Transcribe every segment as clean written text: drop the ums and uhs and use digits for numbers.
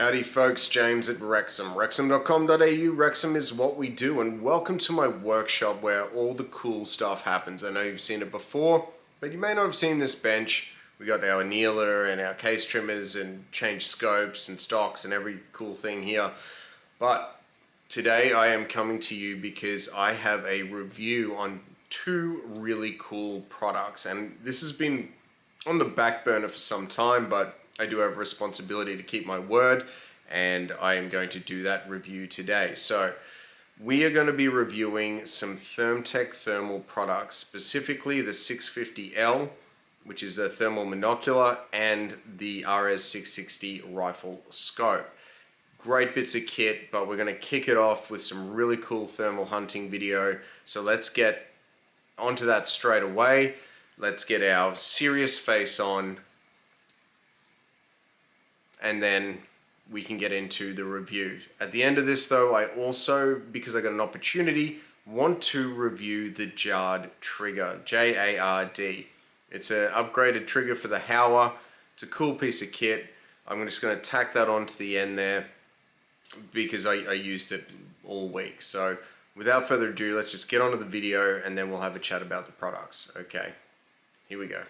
Howdy folks, James at Rexem, rexem.com.au. Rexem is what we do, and welcome to my workshop where all the cool stuff happens. I know you've seen it before, but you may not have seen this bench. We got our annealer and our case trimmers and change scopes and stocks and every cool thing here. But today I am coming to you because I have a review on two really cool products, and this has been on the back burner for some time, but I do have a responsibility to keep my word, and I am going to do that review today. So we are going to be reviewing some Thermtec thermal products, specifically the 650L, which is a thermal monocular, and the RS660 rifle scope. Great bits of kit, but we're going to kick it off with some really cool thermal hunting video. So let's get onto that straight away. Let's get our serious face on, and then we can get into the review. At the end of this though, I also, because I got an opportunity, want to review the JARD trigger, J-A-R-D. It's an upgraded trigger for the Hauer. It's a cool piece of kit. I'm just going to tack that onto the end there because I used it all week. So without further ado, let's just get onto the video and then we'll have a chat about the products. Okay, here we go.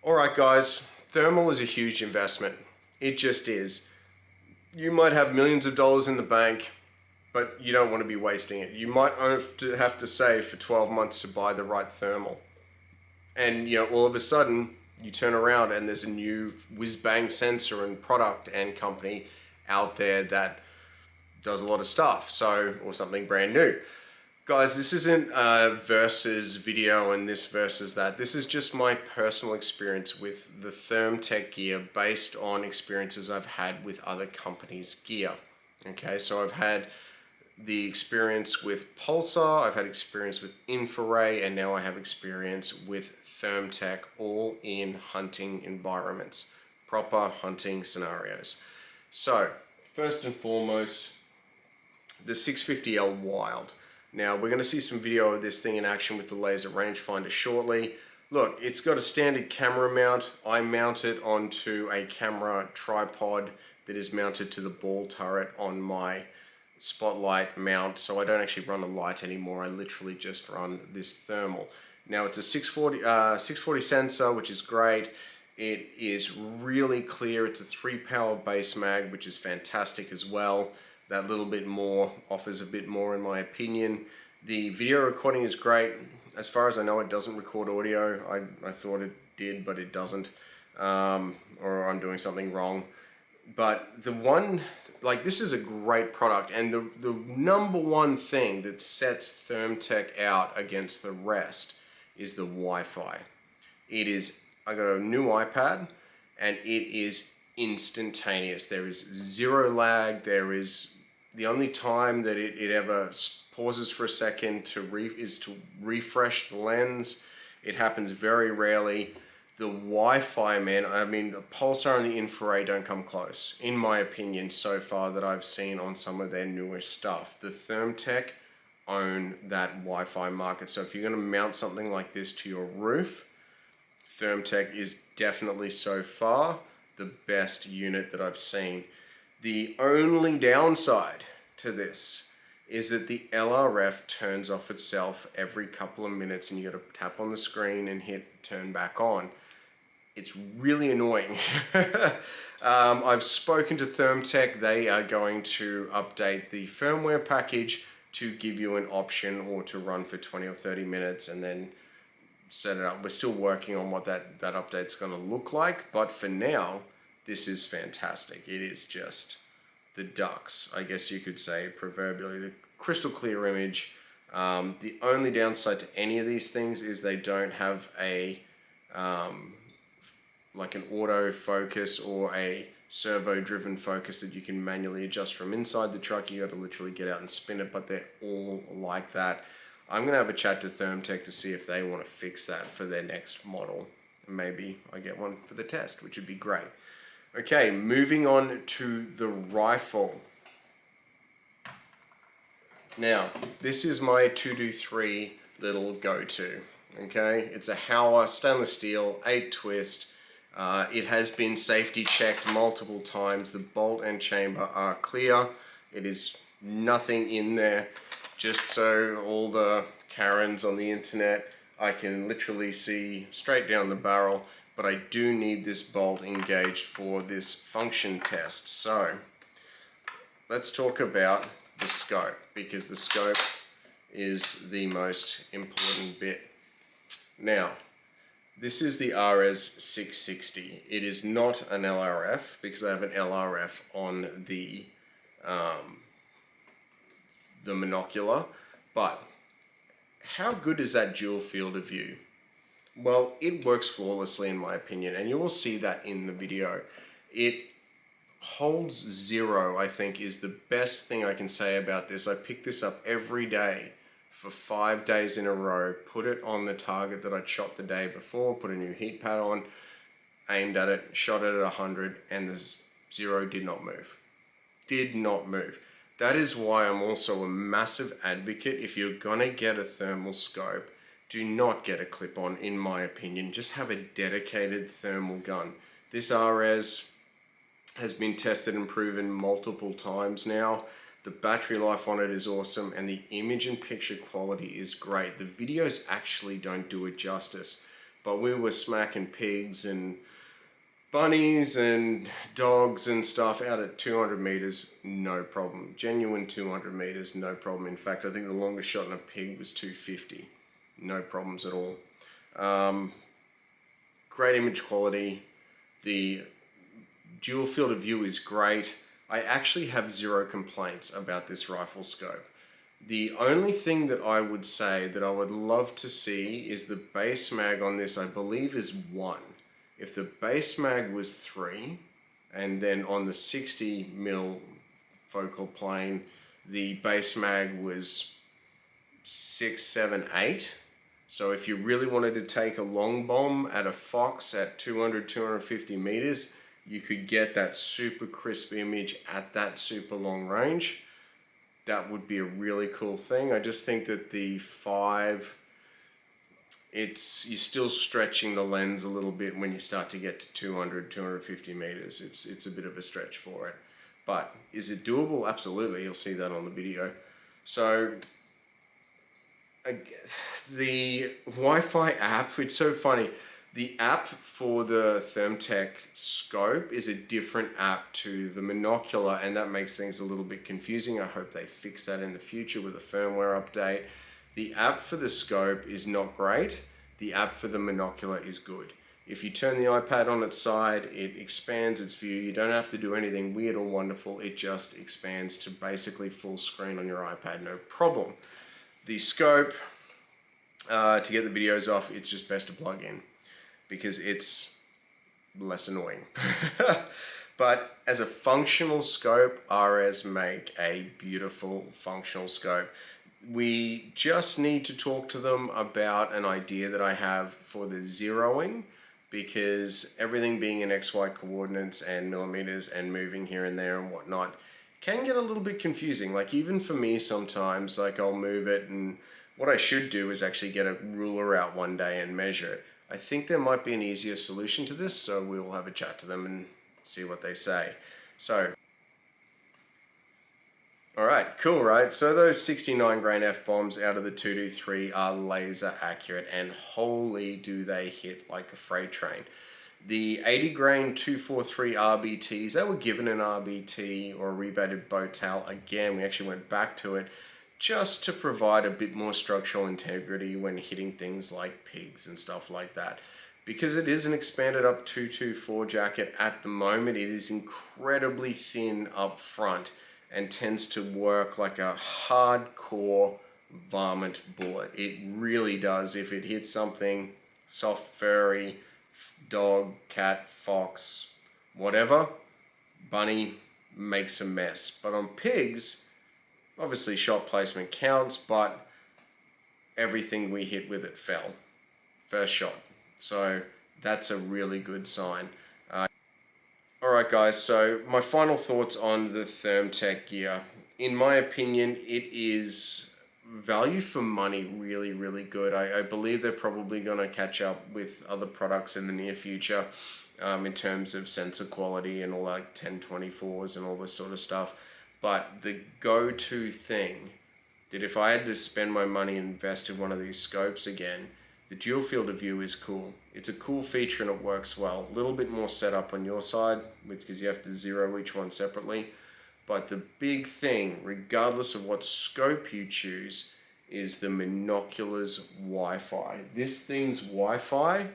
Alright guys, thermal is a huge investment. It just is. You might have millions of dollars in the bank, but you don't want to be wasting it. You might have to save for 12 months to buy the right thermal. And all of a sudden you turn around and there's a new whiz-bang sensor and product and company out there that does a lot of stuff, or something brand new. Guys, this isn't a versus video and this versus that. This is just my personal experience with the Thermtec gear based on experiences I've had with other companies' gear. Okay, so I've had the experience with Pulsar, I've had experience with Infrared, and now I have experience with Thermtec, all in hunting environments, proper hunting scenarios. So, first and foremost, the 650L Wild. Now, we're going to see some video of this thing in action with the laser rangefinder shortly. Look, it's got a standard camera mount. I mount it onto a camera tripod that is mounted to the ball turret on my spotlight mount, so I don't actually run a light anymore. I literally just run this thermal. Now, it's a 640 sensor, which is great. It is really clear. It's a 3-power base mag, which is fantastic as well. That little bit more offers a bit more in my opinion. The video recording is great. As far as I know, it doesn't record audio. I thought it did, but it doesn't. Or I'm doing something wrong. But this is a great product, and the number one thing that sets Thermtec out against the rest is the Wi-Fi. I got a new iPad, and it is instantaneous. There is zero lag. The only time that it ever pauses for a second is to refresh the lens. It happens very rarely. The Wi-Fi, man, I mean, the Pulsar and the Infrared don't come close, in my opinion, so far that I've seen on some of their newer stuff. The Thermtec own that Wi-Fi market. So if you're going to mount something like this to your roof, Thermtec is definitely so far the best unit that I've seen. The only downside to this is that the LRF turns off itself every couple of minutes, and you got to tap on the screen and hit turn back on. It's really annoying. I've spoken to Thermtec. They are going to update the firmware package to give you an option or to run for 20 or 30 minutes and then set it up. We're still working on what that update's going to look like, but for now, this is fantastic. It is just the ducks, I guess you could say, proverbially. The crystal clear image. The only downside to any of these things is they don't have a like an auto focus or a servo driven focus that you can manually adjust from inside the truck. You got to literally get out and spin it, but they're all like that. I'm going to have a chat to Thermtec to see if they want to fix that for their next model. Maybe I get one for the test, which would be great. Okay, moving on to the rifle. Now, this is my 223 little go-to. Okay, it's a Hauer stainless steel 8 twist. It has been safety checked multiple times. The bolt and chamber are clear. It is nothing in there. Just so all the Karens on the internet, I can literally see straight down the barrel, but I do need this bolt engaged for this function test. So let's talk about the scope, because the scope is the most important bit. Now, this is the RS 660. It is not an LRF because I have an LRF on the monocular, but how good is that dual field of view? Well, it works flawlessly in my opinion, and you will see that in the video. It holds zero, I think, is the best thing I can say about this. I pick this up every day for 5 days in a row, put it on the target that I'd shot the day before, put a new heat pad on, aimed at it, shot it at 100, and the zero did not move. Did not move. That is why I'm also a massive advocate. If you're gonna get a thermal scope, do not get a clip-on, in my opinion. Just have a dedicated thermal gun. This RS has been tested and proven multiple times now. The battery life on it is awesome, and the image and picture quality is great. The videos actually don't do it justice, but we were smacking pigs and bunnies and dogs and stuff out at 200 meters, no problem. Genuine 200 meters, no problem. In fact, I think the longest shot in a pig was 250. No problems at all. Great image quality. The dual field of view is great. I actually have zero complaints about this rifle scope. The only thing that I would say that I would love to see is the base mag on this, I believe, is 1. If the base mag was 3, and then on the 60mm focal plane, the base mag was 6, 7, 8. So if you really wanted to take a long bomb at a fox at 200, 250 meters, you could get that super crisp image at that super long range. That would be a really cool thing. I just think that the 5, you're still stretching the lens a little bit when you start to get to 200, 250 meters. It's a bit of a stretch for it. But is it doable? Absolutely. You'll see that on the video. So the Wi-Fi app, it's so funny. The app for the Thermtec scope is a different app to the monocular, and that makes things a little bit confusing. I hope they fix that in the future with a firmware update. The app for the scope is not great. The app for the monocular is good. If you turn the iPad on its side, it expands its view. You don't have to do anything weird or wonderful. It just expands to basically full screen on your iPad, no problem. The scope, to get the videos off, it's just best to plug in because it's less annoying. But as a functional scope, RS make a beautiful functional scope. We just need to talk to them about an idea that I have for the zeroing, because everything being in XY coordinates and millimeters and moving here and there and whatnot can get a little bit confusing. Like even for me sometimes, like I'll move it, and what I should do is actually get a ruler out one day and measure it. I think there might be an easier solution to this, so we'll have a chat to them and see what they say. So, alright, cool, right? So those 69 grain F-bombs out of the 223 are laser accurate, and holy do they hit like a freight train. The 80 grain 243 RBTs, they were given an RBT or a rebated bow tail. Again, we actually went back to it just to provide a bit more structural integrity when hitting things like pigs and stuff like that. Because it is an expanded up 224 jacket at the moment, it is incredibly thin up front and tends to work like a hardcore varmint bullet. It really does. If it hits something soft, furry, dog, cat, fox, whatever, bunny makes a mess. But on pigs, obviously shot placement counts, but everything we hit with it fell. First shot. So that's a really good sign. Alright guys, so my final thoughts on the Thermtec gear. In my opinion, it is value for money, really, really good. I believe they're probably going to catch up with other products in the near future in terms of sensor quality and all like 1024s and all this sort of stuff. But the go-to thing that if I had to spend my money and invest in one of these scopes again, the dual field of view is cool. It's a cool feature and it works well. A little bit more setup on your side because you have to zero each one separately. But the big thing, regardless of what scope you choose, is the monocular's Wi-Fi. This thing's Wi-Fi,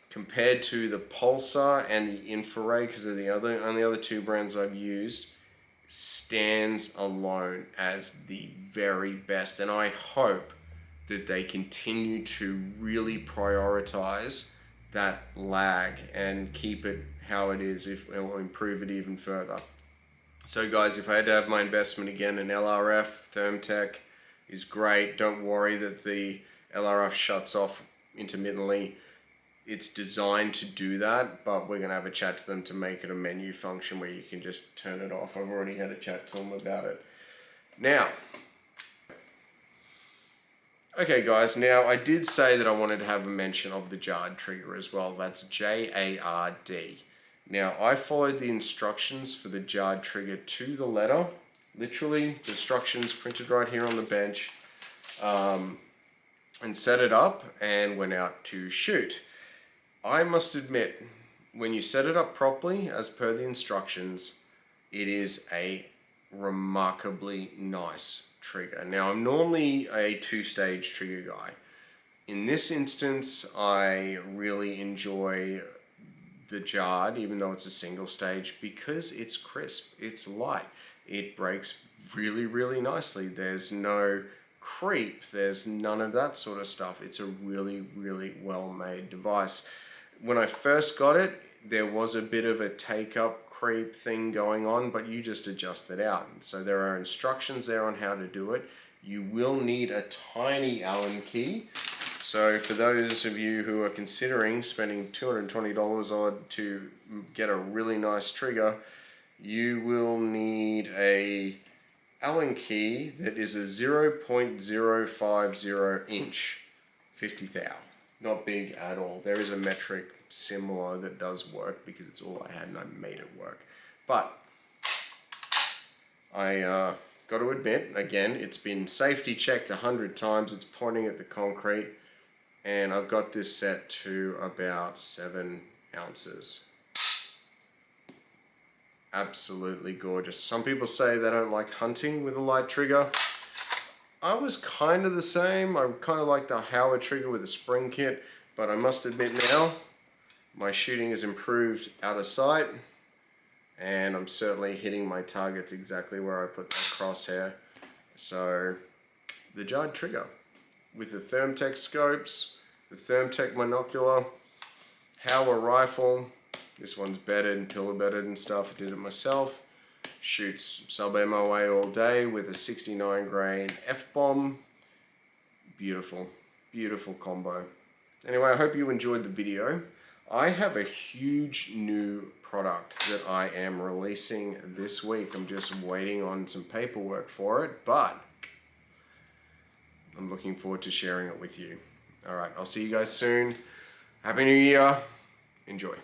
compared to the Pulsar and the Infrared, because they're the only other two brands I've used, stands alone as the very best. And I hope that they continue to really prioritize that lag and keep it how it is, or improve it even further. So guys, if I had to have my investment again, an LRF, Thermtec is great. Don't worry that the LRF shuts off intermittently. It's designed to do that, but we're going to have a chat to them to make it a menu function where you can just turn it off. I've already had a chat to them about it. Now, okay guys, now I did say that I wanted to have a mention of the JARD trigger as well. That's JARD. Now, I followed the instructions for the JARD trigger to the letter. Literally, the instructions printed right here on the bench, and set it up and went out to shoot. I must admit, when you set it up properly, as per the instructions, it is a remarkably nice trigger. Now, I'm normally a two-stage trigger guy. In this instance, I really enjoy the JARD, even though it's a single stage, because it's crisp, it's light, it breaks really, really nicely. There's no creep, there's none of that sort of stuff. It's a really, really well-made device. When I first got it, there was a bit of a take-up creep thing going on, but you just adjust it out. So there are instructions there on how to do it. You will need a tiny Allen key. So for those of you who are considering spending $220 odd to get a really nice trigger, you will need a Allen key that is a 0.050 inch 50 thou. Not big at all. There is a metric similar that does work because it's all I had and I made it work. But I got to admit, again, it's been safety checked 100 times. It's pointing at the concrete, and I've got this set to about 7 ounces. Absolutely gorgeous. Some people say they don't like hunting with a light trigger. I was kind of the same. I kind of like the Howard trigger with a spring kit, but I must admit now, my shooting has improved out of sight, and I'm certainly hitting my targets exactly where I put that crosshair. So, the JARD trigger with the Thermtec scopes, the Thermtec monocular, Howard rifle. This one's bedded and pillar bedded and stuff. I did it myself. Shoots sub-MOA all day with a 69 grain F-bomb. Beautiful, beautiful combo. Anyway, I hope you enjoyed the video. I have a huge new product that I am releasing this week. I'm just waiting on some paperwork for it, but I'm looking forward to sharing it with you. All right, I'll see you guys soon. Happy New Year. Enjoy.